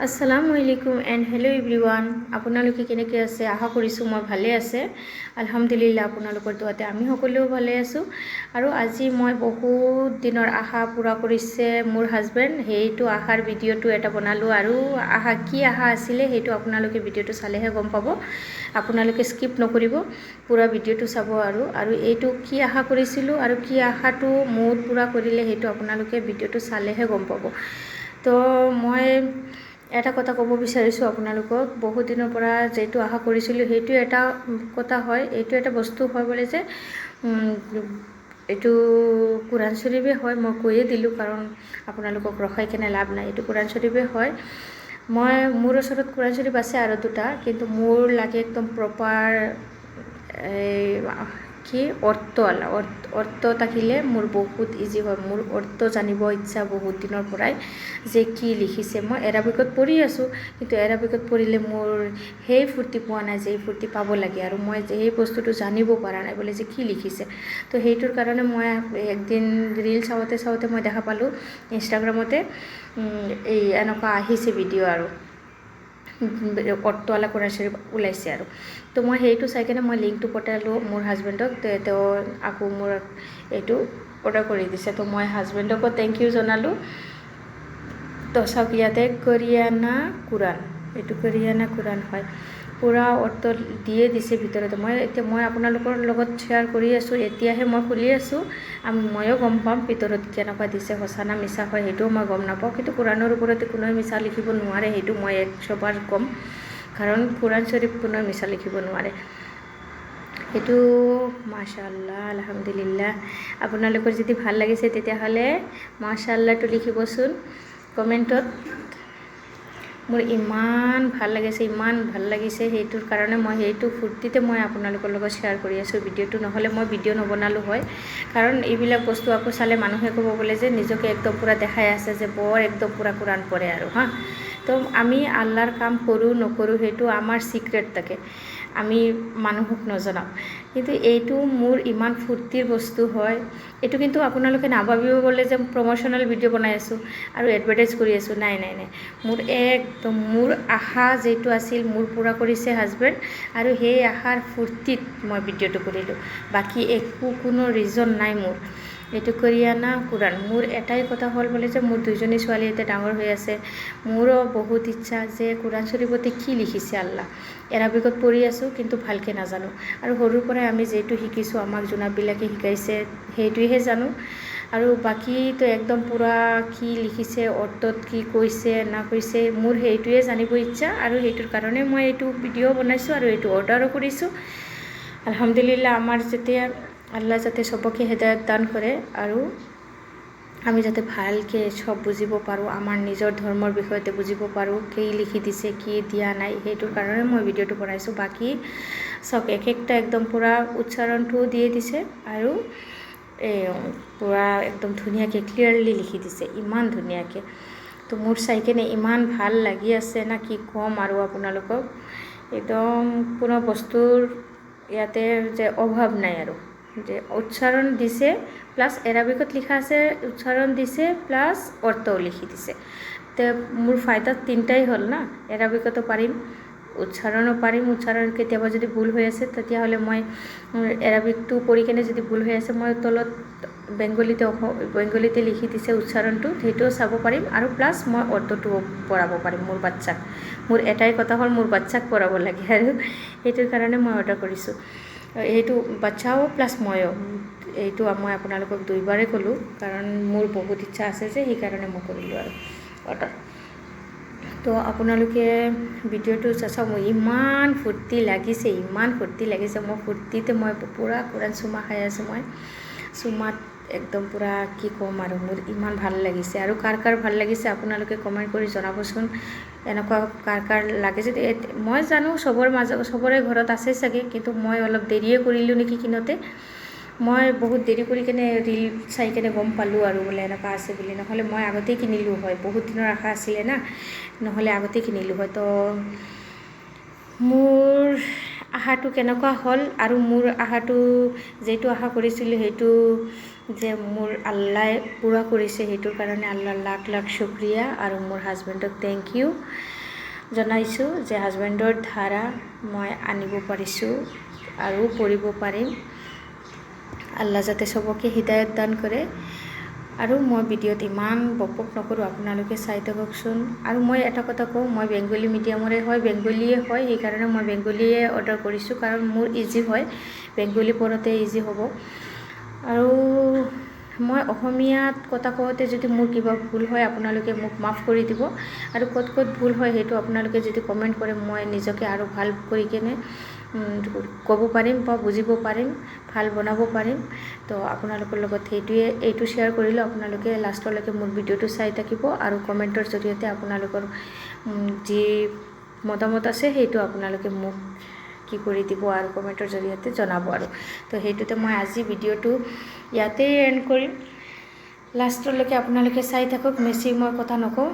আসসালামু আলাইকুম and hello' everyone. আপোনালোকে কেনেকৈ আছে? আশা কৰিছোঁ মই ভালে আছে। আলহামদুলিল্লাহ, আপোনালোকৰ দুৱাতে আমি সকলোও ভালে আছোঁ। আৰু আজি মই বহুত দিনৰ আশা পূৰা কৰিছে মোৰ হাজবেণ্ড, সেইটো আশাৰ ভিডিঅ'টো এটা বনালোঁ। আৰু কি আশা আছিলে সেইটো আপোনালোকে ভিডিঅ'টো চালেহে গম পাব। আপোনালোকে স্কিপ নকৰিব, পূৰা ভিডিঅ'টো চাব। আৰু এইটো কি আশা কৰিছিলোঁ আৰু কি আশাটো মোৰ পূৰা কৰিলে সেইটো আপোনালোকে ভিডিঅ'টো চালেহে গম পাব। তো মই এটা কথা ক'ব বিচাৰিছোঁ আপোনালোকক, বহুত দিনৰ পৰা যিটো আশা কৰিছিলোঁ সেইটো এটা কথা হয়, এইটো এটা বস্তু হয় বোলে যে এইটো কোৰাণ শ্বৰীফে হয়। মই কৈয়ে দিলোঁ, কাৰণ আপোনালোকক ৰখাই কেনে লাভ নাই। এইটো কোৰাণ শ্বৰীফে হয়। মোৰ ওচৰত কোৰাণ শ্বৰীফ আছে আৰু দুটা, কিন্তু মোৰ লাগে একদম প্ৰপাৰ অৰ্থ থাকিলে মোৰ বহুত ইজি হয়। মোৰ অৰ্থ জানিব ইচ্ছা বহুত দিনৰ পৰাই, যে কি লিখিছে। মই এৰাবিকত পঢ়ি আছোঁ, কিন্তু এৰাবিকত পঢ়িলে মোৰ সেই ফূৰ্তি পোৱা নাই যে ফূৰ্তি পাব লাগে। আৰু মই সেই বস্তুটো জানিব পৰা নাই বোলে যে কি লিখিছে। তো সেইটোৰ কাৰণে মই একদিন ৰীল চাওঁতে মই দেখা পালোঁ ইনষ্টাগ্ৰামতে এই এনেকুৱা আহিছে ভিডিঅ' আৰু অৰ্থৱালা কোৰাণ শ্বৰীফ ওলাইছে। আৰু তো মই সেইটো চাই কিনে মই লিংকটো পঠালোঁ মোৰ হাজবেণ্ডক। তেওঁ আকৌ মোৰ এইটো অৰ্ডাৰ কৰি দিছে। তো মই হাজবেণ্ডকো থেংক ইউ জনালোঁ। তো চাওক, ইয়াতে কোৰিয়ানা কোৰাণ, এইটো কোৰিয়ানা কোৰাণ হয়। পূৰা অৰ্থ দিয়ে দিছে ভিতৰতে। মই আপোনালোকৰ লগত শ্বেয়াৰ কৰি আছোঁ, এতিয়াহে মই খুলি আছোঁ। ময়ো গম পাম ভিতৰত কেনেকুৱা দিছে, সঁচা না মিছা হয় সেইটোও মই গম নাপাওঁ। কিন্তু কোৰাণৰ ওপৰতে কোনেও মিছা লিখিব নোৱাৰে, সেইটো মই 100 ক'ম। কাৰণ কোৰাণ শ্বৰীফ কোনেও মিছা লিখিব নোৱাৰে। সেইটো মাশাআল্লাহ, আলহামদুলিল্লাহ। আপোনালোকৰ যদি ভাল লাগিছে তেতিয়াহ'লে মাশাআল্লাহটো লিখিবচোন কমেণ্টত। মোৰ ইমান ভাল লাগিছে, সেইটোৰ কাৰণে মই সেইটো ফূৰ্তিতে মই আপোনালোকৰ লগত শ্বেয়াৰ কৰি আছোঁ ভিডিঅ'টো। নহ'লে মই ভিডিঅ' নবনালোঁ হয়, কাৰণ এইবিলাক বস্তু আকৌ চালে মানুহে ক'ব বোলে যে নিজকে একদম পূৰা দেখাই আছে যে বৰ একদম পূৰা কোৰাণ পঢ়ে আৰু তো আমি আল্লাহৰ কাম কৰোঁ নকৰোঁ সেইটো আমাৰ চিক্ৰেট থাকে, আমি মানুহক নজনাওঁ। কিন্তু এইটো মোৰ ইমান ফূৰ্তিৰ বস্তু হয়। এইটো কিন্তু আপোনালোকে নাভাবিব বোলে যে প্ৰমোশ্যনেল ভিডিঅ' বনাই আছোঁ আৰু এডভাৰটাইজ কৰি আছোঁ। নাই। মোৰ একদম মোৰ আশা যিটো আছিল মোৰ পূৰা কৰিছে হাজবেণ্ড, আৰু সেই আশাৰ ফূৰ্তিত মই ভিডিঅ'টো কৰিলোঁ। বাকী কোনো ৰিজন নাই মোৰ। এইটো কোৰিয়ানা কোৰাণ। মোৰ এটাই কথা হ'ল বোলে যে মোৰ দুজনী ছোৱালী এতিয়া ডাঙৰ হৈ আছে। মোৰো বহুত ইচ্ছা যে কোৰাণ শ্বৰীফতে কি লিখিছে আল্লাহ। এৰাবিকত পঢ়ি আছোঁ, কিন্তু ভালকৈ নাজানো। আৰু সৰুৰ পৰাই আমি যিটো শিকিছোঁ, আমাক জোনাবিলাকে শিকাইছে সেইটোহে জানো। আৰু বাকীতো একদম পূৰা কি লিখিছে, অৰ্থত কি কৈছে না কৈছে, মোৰ সেইটোৱে জানিব ইচ্ছা। আৰু সেইটোৰ কাৰণে মই এইটো ভিডিঅ' বনাইছোঁ আৰু এইটো অৰ্ডাৰো কৰিছোঁ। আলহামদুলিল্লাহ, আমাৰ যেতিয়া আল্লাহ যাতে চবকে হেদায়ত দান কৰে আৰু আমি যাতে ভালকৈ চব বুজিব পাৰোঁ, আমাৰ নিজৰ ধৰ্মৰ বিষয়তে বুজিব পাৰোঁ, কি লিখি দিছে কি দিয়া নাই, সেইটোৰ কাৰণে মই ভিডিঅ'টো বনাইছোঁ। বাকী চব একটা একদম পূৰা উচ্চাৰণটোও দিয়ে দিছে, আৰু পূৰা একদম ধুনীয়াকৈ ক্লিয়াৰলি লিখি দিছে, ইমান ধুনীয়াকৈ। তো মোৰ চাই কিনে ইমান ভাল লাগি আছে না, কি ক'ম আৰু আপোনালোকক। একদম কোনো বস্তুৰ ইয়াতে যে অভাৱ নাই, আৰু যে উচ্চাৰণ দিছে প্লাছ এৰাবিকত লিখা আছে, উচ্চাৰণ দিছে প্লাছ অৰ্থও লিখি দিছে। তে মোৰ ফাইদা তিনিটাই হ'ল না, এৰাবিকতো পাৰিম, উচ্চাৰণো পাৰিম। উচ্চাৰণ কেতিয়াবা যদি ভুল হৈ আছে তেতিয়াহ'লে মই এৰাবিকটো পঢ়ি কেনে যদি ভুল হৈ আছে, মই তলত বেংগলীতে লিখি দিছে উচ্চাৰণটো, সেইটোও চাব পাৰিম। আৰু প্লাছ মই অৰ্থটোও পঢ়াব পাৰিম মোৰ বাচ্চাক। মোৰ এটাই কথা হ'ল মোৰ বাচ্চাক পঢ়াব লাগে, আৰু সেইটোৰ কাৰণে মই অৰ্ডাৰ কৰিছোঁ। এইটো বাচ্চাও প্লাছ ময়ো, এইটো মই আপোনালোকক দুইবাৰেই ক'লোঁ, কাৰণ মোৰ বহুত ইচ্ছা আছে যে সেইকাৰণে মই কৰিলোঁ আৰু অৰ্ডাৰ। তো আপোনালোকে ভিডিঅ'টো চাওক, মোৰ ইমান ফূৰ্তি লাগিছে। মই ফূৰ্তিতে মই পূৰা কোৰাণ চুমা খাই আছোঁ। মই চুমাত একদম পূৰা কি ক'ম আৰু, মোৰ ইমান ভাল লাগিছে। আৰু কাৰ ভাল লাগিছে আপোনালোকে কমেণ্ট কৰি জনাবচোন। এনেকুৱা কাৰ লাগে যদি, মই জানো চবৰে ঘৰত আছে চাগে, কিন্তু মই অলপ দেৰিয়ে কৰিলোঁ নেকি কিনোতে। মই বহুত দেৰি কৰি কেনে ৰীল চাই কেনে গম পালোঁ আৰু বোলে এনেকুৱা আছে বুলি। নহ'লে মই আগতেই কিনিলোঁ হয়, বহুত দিনৰ আশা আছিলে না, নহ'লে আগতেই কিনিলোঁ হয়। তো মোৰ আশাটো কেনেকুৱা হ'ল, আৰু মোৰ আশাটো যিটো আশা কৰিছিলোঁ সেইটো যে মোৰ আল্লাই পূৰা কৰিছে, সেইটোৰ কাৰণে আল্লাহ লাখ লাখ শুক্ৰিয়া। আৰু মোৰ হাজবেণ্ডক থেংক ইউ জনাইছোঁ যে হাজবেণ্ডৰ ধাৰা মই আনিব পাৰিছোঁ আৰু পঢ়িব পাৰিম। আল্লাহ যাতে চবকে হৃদায়ত দান কৰে। আৰু মই ভিডিঅ'ত ইমান বকবক নকৰোঁ, আপোনালোকে চাই থাককচোন। আৰু মই এটা কথা কওঁ, মই বেংগলী মিডিয়ামৰে হয়, বেংগলীয়ে হয়, সেইকাৰণে মই বেংগলীয়ে অৰ্ডাৰ কৰিছোঁ, কাৰণ মোৰ ইজি হয়, বেংগলী পঢ়োঁতে ইজি হ'ব। আৰু মই অসমীয়াত কথা কওঁতে যদি মোৰ কিবা ভুল হয় আপোনালোকে মোক মাফ কৰি দিব। আৰু ক'ত ক'ত ভুল হয় সেইটো আপোনালোকে যদি কমেণ্ট কৰে মই নিজকে আৰু ভাল কৰি কেনে ক'ব পাৰিম বা বুজিব পাৰিম, ভাল বনাব পাৰিম। তো আপোনালোকৰ লগত এইটো শ্বেয়াৰ কৰিলোঁ। আপোনালোকে লাষ্টলৈকে মোৰ ভিডিঅ'টো চাই থাকিব আৰু কমেণ্টৰ জৰিয়তে আপোনালোকৰ যি মতামত আছে সেইটো আপোনালোকে মোক কি কৰি দিব আৰু কমেণ্টৰ জৰিয়তে জনাব। আৰু তো সেইটোতে মই আজি ভিডিঅ'টো ইয়াতে এণ্ড কৰিম। লাষ্টলৈকে আপোনালোকে চাই থাকক, বেছি মই কথা নকওঁ।